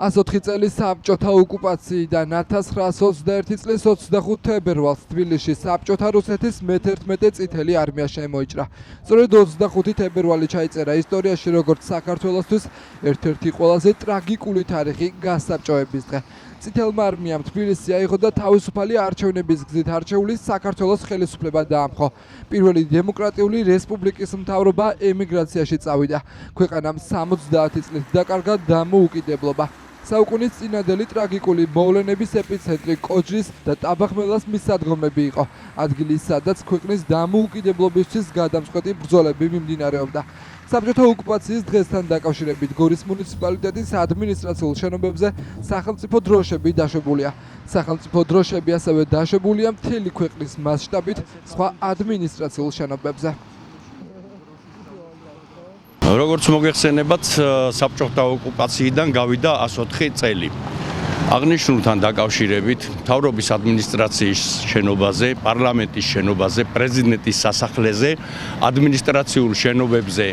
104 წელი საბჭოთა ოკუპაციიდან 1921 წლის 25 თებერვალს თბილისში საბჭოთა რუსეთის მე-11 წითელი არმია შემოიჭრა. სწორედ 25 თებერვალი ჩაიწერა ისტორიაში როგორც საქართველოსთვის ერთ-ერთი ყველაზე ტრაგიკული თარიღი გასაბჭოების დღე. წითელმა არმიამ თბილისი აიღო და თავისუფალი არჩევნების გზით არჩეული საქართველოს ხელისუფლება დაამხო. პირველი დემოკრატიული რესპუბლიკის მთავრობა ემიგრაციაში წავიდა. ქვეყანამ 70 წლით დაკარგა დამოუკიდებლობა. საუკუნის წინადელი ტრაგიკული მოვლენების ეპიცენტრი კოჯრის და ტაბახმელას მისადგომები იყო. ადგილი, სადაც ქვეყნის დამოუკიდებლობისთვის გადამწყვეტი ბრძოლები მიმდინარეობდა. საბჭოთა ოკუპაციის დღესთან დაკავშირებით გორის მუნიციპალიტეტის ადმინისტრაციულ შენობებზე სახელმწიფო დროშები დაშვებულია. სახელმწიფო დროშები ასევე დაშვებულია მთელი ქვეყნის მასშტაბით სხვა ადმინისტრაციულ შენობებზე. როგორც მოგეხსენებათ, საბჭოთა ოკუპაციიდან გავიდა 104 წელი. აღნიშნულთან დაკავშირებით მთავრობის ადმინისტრაციის შენობაზე, პარლამენტის შენობაზე, პრეზიდენტის სასახლეზე, ადმინისტრაციულ შენობებზე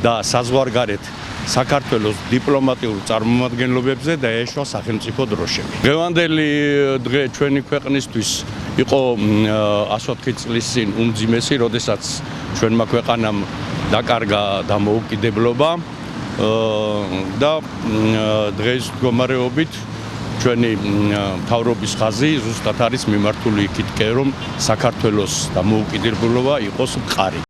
და საზღვარგარეთ საქართველოს დიპლომატიურ წარმომადგენლობებზე დაეშვა სახელმწიფო დროშები. დღევანდელი დღე ჩვენი ქვეყნისთვის იყო 104 წლის წინ უმძიმესი, როდესაც ჩვენმა ქვეყანამ დაკარგა დამოუკიდებლობა და დღეს მდგომარეობით ჩვენი მთავრობის ხაზი ზუსტად არის მიმართული იქითკენ, რომ საქართველოს დამოუკიდებლობა იყოს მყარი.